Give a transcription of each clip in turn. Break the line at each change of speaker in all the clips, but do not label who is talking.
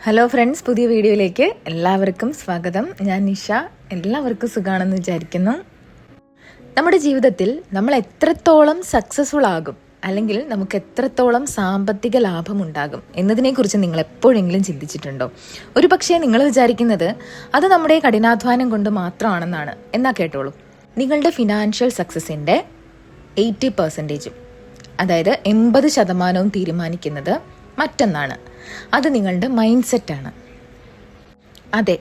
Hello friends, പുതിയ വീഡിയോയിലേക്ക് എല്ലാവർക്കും സ്വാഗതം. ഞാൻ നിഷ. എല്ലാവർക്കും സുഖമാണെന്ന് വിചാരിക്കുന്നു. നമ്മുടെ ജീവിതത്തിൽ നമ്മൾ എത്രത്തോളം സക്സസ്ഫുൾ ആകും, അല്ലെങ്കിൽ നമുക്ക് എത്രത്തോളം സാമ്പത്തിക ലാഭമുണ്ടാകും എന്നതിനെക്കുറിച്ച് നിങ്ങൾ എപ്പോഴെങ്കിലും ചിന്തിച്ചിട്ടുണ്ടോ? ഒരു പക്ഷേ നിങ്ങൾ വിചാരിക്കുന്നത് അത് നമ്മുടെ കഠിനാധ്വാനം കൊണ്ട് മാത്രമാണെന്നാണ്. എന്നാ കേട്ടോളൂ. നിങ്ങളുടെ ഫിനാൻഷ്യൽ സക്സസിൻ്റെ 80%, അതായത് 80% തീരുമാനിക്കുന്നത് മറ്റൊന്നാണ്. അത് നിങ്ങളുടെ മൈൻഡ് സെറ്റാണ്. അതെ,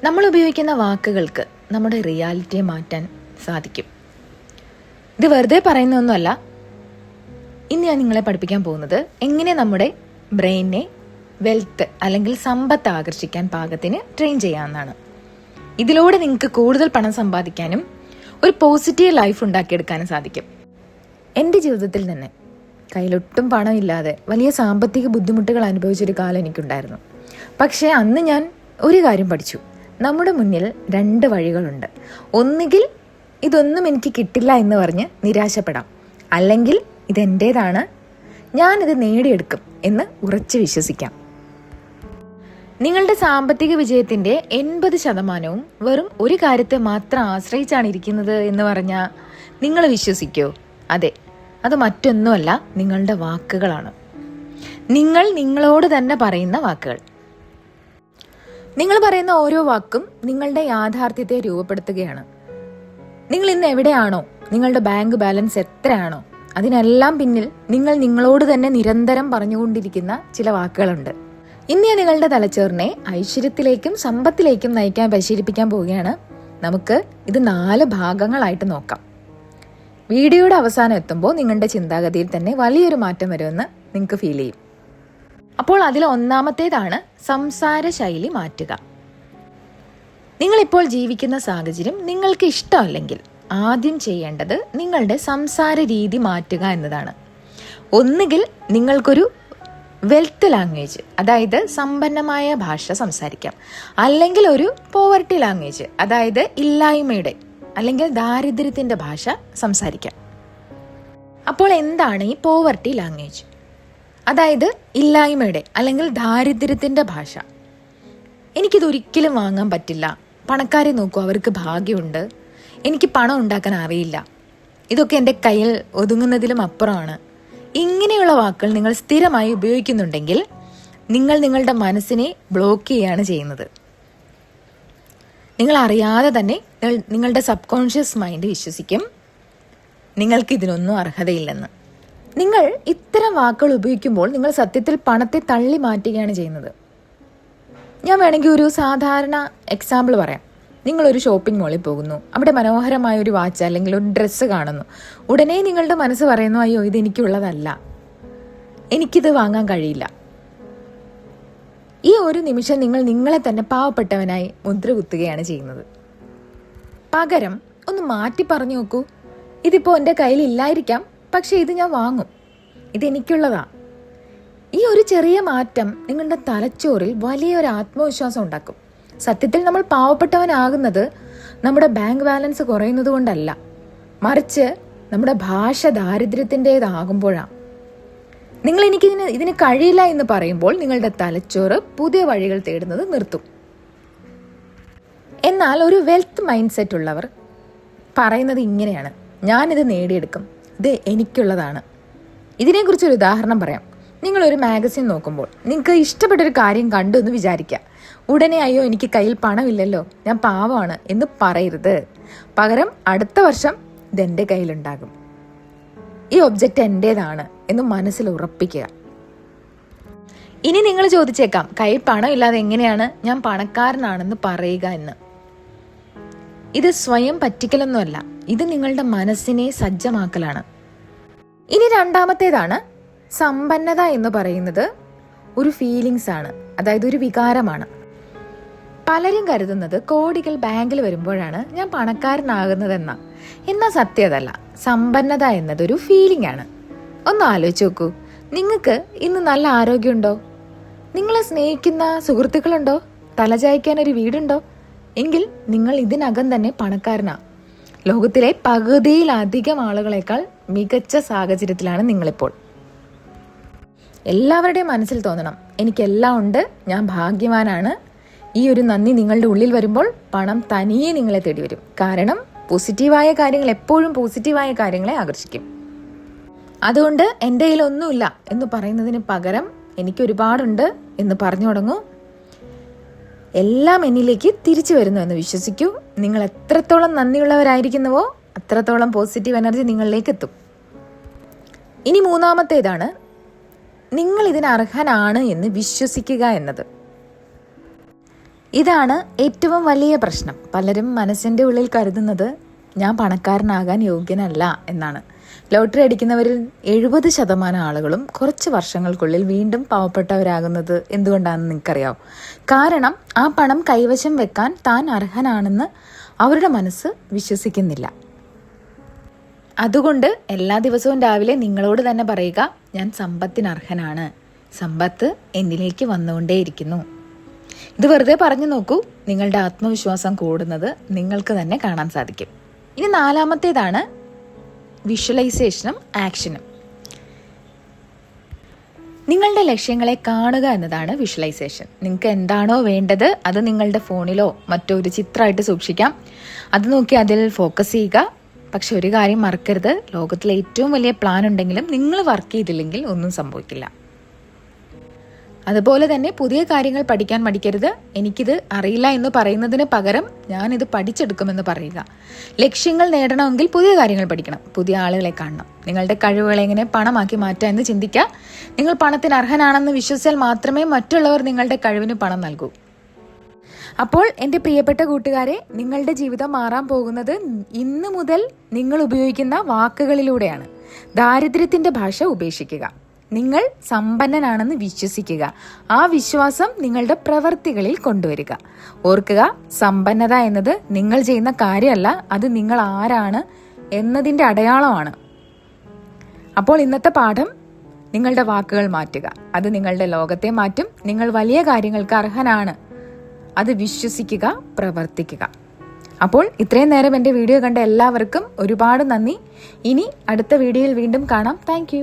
നമ്മൾ ഉപയോഗിക്കുന്ന വാക്കുകൾക്ക് നമ്മുടെ റിയാലിറ്റിയെ മാറ്റാൻ സാധിക്കും. ഇത് വെറുതെ പറയുന്നൊന്നുമല്ല. ഇന്ന് ഞാൻ നിങ്ങളെ പഠിപ്പിക്കാൻ പോകുന്നത് എങ്ങനെ നമ്മുടെ ബ്രെയിനെ വെൽത്ത് അല്ലെങ്കിൽ സമ്പത്ത് ആകർഷിക്കാൻ പാകത്തിന് ട്രെയിൻ ചെയ്യാമെന്നാണ്. ഇതിലൂടെ നിങ്ങൾക്ക് കൂടുതൽ പണം സമ്പാദിക്കാനും ഒരു പോസിറ്റീവ് ലൈഫ് ഉണ്ടാക്കിയെടുക്കാനും സാധിക്കും. എൻ്റെ ജീവിതത്തിൽ തന്നെ കയ്യിലൊട്ടും പണമില്ലാതെ വലിയ സാമ്പത്തിക ബുദ്ധിമുട്ടുകൾ അനുഭവിച്ചൊരു കാലം എനിക്കുണ്ടായിരുന്നു. പക്ഷേ അന്ന് ഞാൻ ഒരു കാര്യം പഠിച്ചു. നമ്മുടെ മുന്നിൽ 2 വഴികളുണ്ട്. ഒന്നുകിൽ ഇതൊന്നും എനിക്ക് കിട്ടില്ല എന്ന് പറഞ്ഞ് നിരാശപ്പെടാം, അല്ലെങ്കിൽ ഇതെൻ്റേതാണ്, ഞാനിത് നേടിയെടുക്കും എന്ന് ഉറച്ചു വിശ്വസിക്കാം. നിങ്ങളുടെ സാമ്പത്തിക വിജയത്തിൻ്റെ 80% വെറും ഒരു കാര്യത്തെ മാത്രം ആശ്രയിച്ചാണ് ഇരിക്കുന്നത് എന്ന് പറഞ്ഞാൽ നിങ്ങൾ വിശ്വസിക്കുമോ? അതെ, അത് മറ്റൊന്നുമല്ല, നിങ്ങളുടെ വാക്കുകളാണ്. നിങ്ങൾ നിങ്ങളോട് തന്നെ പറയുന്ന വാക്കുകൾ. നിങ്ങൾ പറയുന്ന ഓരോ വാക്കും നിങ്ങളുടെ യാഥാർത്ഥ്യത്തെ രൂപപ്പെടുത്തുകയാണ്. നിങ്ങൾ ഇന്ന് എവിടെയാണോ, നിങ്ങളുടെ ബാങ്ക് ബാലൻസ് എത്രയാണോ, അതിനെല്ലാം പിന്നിൽ നിങ്ങൾ നിങ്ങളോട് തന്നെ നിരന്തരം പറഞ്ഞുകൊണ്ടിരിക്കുന്ന ചില വാക്കുകളുണ്ട്. ഇന്ന് ഞാൻ നിങ്ങളുടെ തലച്ചോറിനെ ഐശ്വര്യത്തിലേക്കും സമ്പത്തിലേക്കും നയിക്കാൻ പരിശീലിപ്പിക്കാൻ പോവുകയാണ്. നമുക്ക് ഇത് 4 ഭാഗങ്ങളായിട്ട് നോക്കാം. വീഡിയോയുടെ അവസാനം എത്തുമ്പോൾ നിങ്ങളുടെ ചിന്താഗതിയിൽ തന്നെ വലിയൊരു മാറ്റം വരുമെന്ന് നിങ്ങൾക്ക് ഫീൽ ചെയ്യും. അപ്പോൾ അതിൽ ഒന്നാമത്തേതാണ് സംസാര ശൈലി മാറ്റുക. നിങ്ങളിപ്പോൾ ജീവിക്കുന്ന സാഹചര്യം നിങ്ങൾക്ക് ഇഷ്ടമല്ലെങ്കിൽ ആദ്യം ചെയ്യേണ്ടത് നിങ്ങളുടെ സംസാര രീതി മാറ്റുക എന്നതാണ്. ഒന്നുകിൽ നിങ്ങൾക്കൊരു വെൽത്ത് ലാംഗ്വേജ്, അതായത് സമ്പന്നമായ ഭാഷ സംസാരിക്കാം, അല്ലെങ്കിൽ ഒരു പോവർട്ടി ലാംഗ്വേജ്, അതായത് ഇല്ലായ്മയുടെ അല്ലെങ്കിൽ ദാരിദ്ര്യത്തിൻ്റെ ഭാഷ സംസാരിക്കാം. അപ്പോൾ എന്താണ് ഈ പോവർട്ടി ലാംഗ്വേജ്, അതായത് ഇല്ലായ്മയുടെ അല്ലെങ്കിൽ ദാരിദ്ര്യത്തിൻ്റെ ഭാഷ? എനിക്കിതൊരിക്കലും വാങ്ങാൻ പറ്റില്ല, പണക്കാരെ നോക്കൂ, അവർക്ക് ഭാഗ്യമുണ്ട്, എനിക്ക് പണം ഉണ്ടാക്കാൻ അറിയില്ല, ഇതൊക്കെ എൻ്റെ കയ്യിൽ ഒതുങ്ങുന്നതിലും അപ്പുറമാണ്. ഇങ്ങനെയുള്ള വാക്കുകൾ നിങ്ങൾ സ്ഥിരമായി ഉപയോഗിക്കുന്നുണ്ടെങ്കിൽ നിങ്ങൾ നിങ്ങളുടെ മനസ്സിനെ ബ്ലോക്ക് ചെയ്യുകയാണ് ചെയ്യുന്നത്. നിങ്ങൾ അറിയാതെ തന്നെ നിങ്ങളുടെ സബ് കോൺഷ്യസ് മൈൻഡ് വിശ്വസിക്കും നിങ്ങൾക്ക് ഇതിനൊന്നും അർഹതയില്ലെന്ന്. നിങ്ങൾ ഇത്തരം വാക്കുകൾ ഉപയോഗിക്കുമ്പോൾ നിങ്ങൾ സത്യത്തിൽ പണത്തെ തള്ളി മാറ്റുകയാണ് ചെയ്യുന്നത്. ഞാൻ വേണമെങ്കിൽ ഒരു സാധാരണ എക്സാമ്പിൾ പറയാം. നിങ്ങളൊരു ഷോപ്പിംഗ് മോളിൽ പോകുന്നു, അവിടെ മനോഹരമായ ഒരു വാച്ച് അല്ലെങ്കിൽ ഒരു ഡ്രസ്സ് കാണുന്നു. ഉടനെ നിങ്ങളുടെ മനസ്സ് പറയുന്നു, അയ്യോ ഇത് എനിക്കുള്ളതല്ല, എനിക്കിത് വാങ്ങാൻ കഴിയില്ല. ഈ ഒരു നിമിഷം നിങ്ങൾ നിങ്ങളെ തന്നെ പാവപ്പെട്ടവനായി മുദ്ര കുത്തുകയാണ് ചെയ്യുന്നത്. പകരം ഒന്ന് മാറ്റി പറഞ്ഞു നോക്കൂ, ഇതിപ്പോൾ എൻ്റെ കയ്യിൽ ഇല്ലായിരിക്കാം, പക്ഷേ ഇത് ഞാൻ വാങ്ങും, ഇതെനിക്കുള്ളതാ. ഈ ഒരു ചെറിയ മാറ്റം നിങ്ങളുടെ തലച്ചോറിൽ വലിയൊരു ആത്മവിശ്വാസം ഉണ്ടാക്കും. സത്യത്തിൽ നമ്മൾ പാവപ്പെട്ടവനാകുന്നത് നമ്മുടെ ബാങ്ക് ബാലൻസ് കുറയുന്നത് കൊണ്ടല്ല, മറിച്ച് നമ്മുടെ ഭാഷ ദാരിദ്ര്യത്തിൻ്റെതാകുമ്പോഴാണ്. നിങ്ങൾ ഇതിന് കഴിയില്ല എന്ന് പറയുമ്പോൾ നിങ്ങളുടെ തലച്ചോറ് പുതിയ വഴികൾ തേടുന്നത് നിർത്തും. എന്നാൽ ഒരു വെൽത്ത് മൈൻഡ് സെറ്റ് ഉള്ളവർ പറയുന്നത് ഇങ്ങനെയാണ്: ഞാനിത് നേടിയെടുക്കും, ഇത് എനിക്കുള്ളതാണ്. ഇതിനെക്കുറിച്ചൊരു ഉദാഹരണം പറയാം. നിങ്ങളൊരു മാഗസിൻ നോക്കുമ്പോൾ നിങ്ങൾക്ക് ഇഷ്ടപ്പെട്ടൊരു കാര്യം കണ്ടു എന്ന് വിചാരിക്കുക. ഉടനെ അയ്യോ എനിക്ക് കയ്യിൽ പണമില്ലല്ലോ, ഞാൻ പാവമാണ് എന്ന് പറയരുത്. പകരം അടുത്ത വർഷം ഇതെൻ്റെ കയ്യിലുണ്ടാകും, ഈ ഒബ്ജക്റ്റ് എൻ്റേതാണ് എന്ന് മനസ്സിൽ ഉറപ്പിക്കുക. ഇനി നിങ്ങൾ ചോദിച്ചേക്കാം, കയ്യിൽ പണം ഇല്ലാതെ എങ്ങനെയാണ് ഞാൻ പണക്കാരനാണെന്ന് പറയുക എന്ന്. ഇത് സ്വയം പറ്റിക്കലൊന്നുമല്ല, ഇത് നിങ്ങളുടെ മനസ്സിനെ സജ്ജമാക്കലാണ്. ഇനി രണ്ടാമത്തേതാണ് സമ്പന്നത എന്ന് പറയുന്നത് ഒരു ഫീലിങ്സ് ആണ്, അതായത് ഒരു വികാരമാണ്. പലരും കരുതുന്നത് കോടികൾ ബാങ്കിൽ വരുമ്പോഴാണ് ഞാൻ പണക്കാരനാകുന്നതെന്ന. എന്നാൽ സത്യമതല്ല. സമ്പന്നത എന്നതൊരു ഫീലിംഗ് ആണ്. ഒന്ന് ആലോചിച്ച് നോക്കൂ. നിങ്ങൾക്ക് ഇന്ന് നല്ല ആരോഗ്യമുണ്ടോ? നിങ്ങളെ സ്നേഹിക്കുന്ന സുഹൃത്തുക്കളുണ്ടോ? തലചായ്ക്കാൻ ഒരു വീടുണ്ടോ? എങ്കിൽ നിങ്ങൾ ഇതിനകം തന്നെ പണക്കാരനാ. ലോകത്തിലെ പകുതിയിലധികം ആളുകളെക്കാൾ മികച്ച സാഹചര്യത്തിലാണ് നിങ്ങളിപ്പോൾ. എല്ലാവരുടെയും മനസ്സിൽ തോന്നണം, എനിക്കെല്ലാം ഉണ്ട്, ഞാൻ ഭാഗ്യവാനാണ്. ഈ ഒരു നന്ദി നിങ്ങളുടെ ഉള്ളിൽ വരുമ്പോൾ പണം തനിയെ നിങ്ങളെ തേടി വരും. കാരണം പോസിറ്റീവായ കാര്യങ്ങൾ എപ്പോഴും പോസിറ്റീവായ കാര്യങ്ങളെ ആകർഷിക്കും. അതുകൊണ്ട് എൻ്റെ കയ്യിൽ ഒന്നുമില്ല എന്ന് പറയുന്നതിന് പകരം എനിക്കൊരുപാടുണ്ട് എന്ന് പറഞ്ഞു തുടങ്ങൂ. എല്ലാം എന്നിലേക്ക് തിരിച്ചു വരുന്നു എന്ന് വിശ്വസിക്കൂ. നിങ്ങൾ എത്രത്തോളം നന്ദിയുള്ളവരായിരിക്കുന്നുവോ അത്രത്തോളം പോസിറ്റീവ് എനർജി നിങ്ങളിലേക്ക് എത്തും. ഇനി മൂന്നാമത്തേതാണ്, നിങ്ങൾ ഇതിന് അർഹനാണ് എന്ന് വിശ്വസിക്കുക എന്നത്. ഇതാണ് ഏറ്റവും വലിയ പ്രശ്നം. പലരും മനസ്സിൻ്റെ ഉള്ളിൽ കരുതുന്നത് ഞാൻ പണക്കാരനാകാൻ യോഗ്യനല്ല എന്നാണ്. ലോട്ടറി അടിക്കുന്നവരിൽ 70% ആളുകളും കുറച്ച് വർഷങ്ങൾക്കുള്ളിൽ വീണ്ടും പാവപ്പെട്ടവരാകുന്നത് എന്തുകൊണ്ടാണെന്ന് നിങ്ങൾക്കറിയാവും. കാരണം ആ പണം കൈവശം വെക്കാൻ താൻ അർഹനാണെന്ന് അവരുടെ മനസ്സ് വിശ്വസിക്കുന്നില്ല. അതുകൊണ്ട് എല്ലാ ദിവസവും രാവിലെ നിങ്ങളോട് തന്നെ പറയുക, ഞാൻ സമ്പത്തിന് അർഹനാണ്, സമ്പത്ത് എന്നിലേക്ക് വന്നുകൊണ്ടേയിരിക്കുന്നു. ഇത് വെറുതെ പറഞ്ഞു നോക്കൂ, നിങ്ങളുടെ ആത്മവിശ്വാസം കൂടുന്നത് നിങ്ങൾക്ക് തന്നെ കാണാൻ സാധിക്കും. ഇനി നാലാമത്തേതാണ് വിഷ്വലൈസേഷനും ആക്ഷനും. നിങ്ങളുടെ ലക്ഷ്യങ്ങളെ കാണുക എന്നതാണ് വിഷ്വലൈസേഷൻ. നിങ്ങൾക്ക് എന്താണോ വേണ്ടത് അത് നിങ്ങളുടെ ഫോണിലോ മറ്റോ ഒരു ചിത്രമായിട്ട് സൂക്ഷിക്കാം. അത് നോക്കി അതിൽ ഫോക്കസ് ചെയ്യുക. പക്ഷെ ഒരു കാര്യം മറക്കരുത്, ലോകത്തിലെ ഏറ്റവും വലിയ പ്ലാൻ ഉണ്ടെങ്കിലും നിങ്ങൾ വർക്ക് ചെയ്തില്ലെങ്കിൽ ഒന്നും സംഭവിക്കില്ല. അതുപോലെ തന്നെ പുതിയ കാര്യങ്ങൾ പഠിക്കാൻ മടിക്കരുത്. എനിക്കിത് അറിയില്ല എന്ന് പറയുന്നതിന് പകരം ഞാനിത് പഠിച്ചെടുക്കുമെന്ന് പറയുക. ലക്ഷ്യങ്ങൾ നേടണമെങ്കിൽ പുതിയ കാര്യങ്ങൾ പഠിക്കണം, പുതിയ ആളുകളെ കാണണം. നിങ്ങളുടെ കഴിവുകളെ എങ്ങനെ പണമാക്കി മാറ്റാം എന്ന് ചിന്തിക്കുക. നിങ്ങൾ പണത്തിന് അർഹനാണെന്ന് വിശ്വസിച്ചാൽ മാത്രമേ മറ്റുള്ളവർ നിങ്ങളുടെ കഴിവിന് പണം നൽകൂ. അപ്പോൾ എൻ്റെ പ്രിയപ്പെട്ട കൂട്ടുകാരെ, നിങ്ങളുടെ ജീവിതം മാറാൻ പോകുന്നത് ഇന്ന് മുതൽ നിങ്ങൾ ഉപയോഗിക്കുന്ന വാക്കുകളിലൂടെയാണ്. ദാരിദ്ര്യത്തിൻ്റെ ഭാഷ ഉപേക്ഷിക്കുക. നിങ്ങൾ സമ്പന്നനാണെന്ന് വിശ്വസിക്കുക. ആ വിശ്വാസം നിങ്ങളുടെ പ്രവൃത്തികളിൽ കൊണ്ടുവരിക. ഓർക്കുക, സമ്പന്നത എന്നത് നിങ്ങൾ ചെയ്യുന്ന കാര്യമല്ല, അത് നിങ്ങൾ ആരാണ് എന്നതിൻ്റെ അടയാളമാണ്. അപ്പോൾ ഇന്നത്തെ പാഠം, നിങ്ങളുടെ വാക്കുകൾ മാറ്റുക. അത് നിങ്ങളുടെ ലോകത്തെ മാറ്റും. നിങ്ങൾ വലിയ കാര്യങ്ങൾക്ക് അർഹനാണ്, അത് വിശ്വസിക്കുക, പ്രവർത്തിക്കുക. അപ്പോൾ ഇത്രയും നേരം എൻ്റെ വീഡിയോ കണ്ട എല്ലാവർക്കും ഒരുപാട് നന്ദി. ഇനി അടുത്ത വീഡിയോയിൽ വീണ്ടും കാണാം. താങ്ക്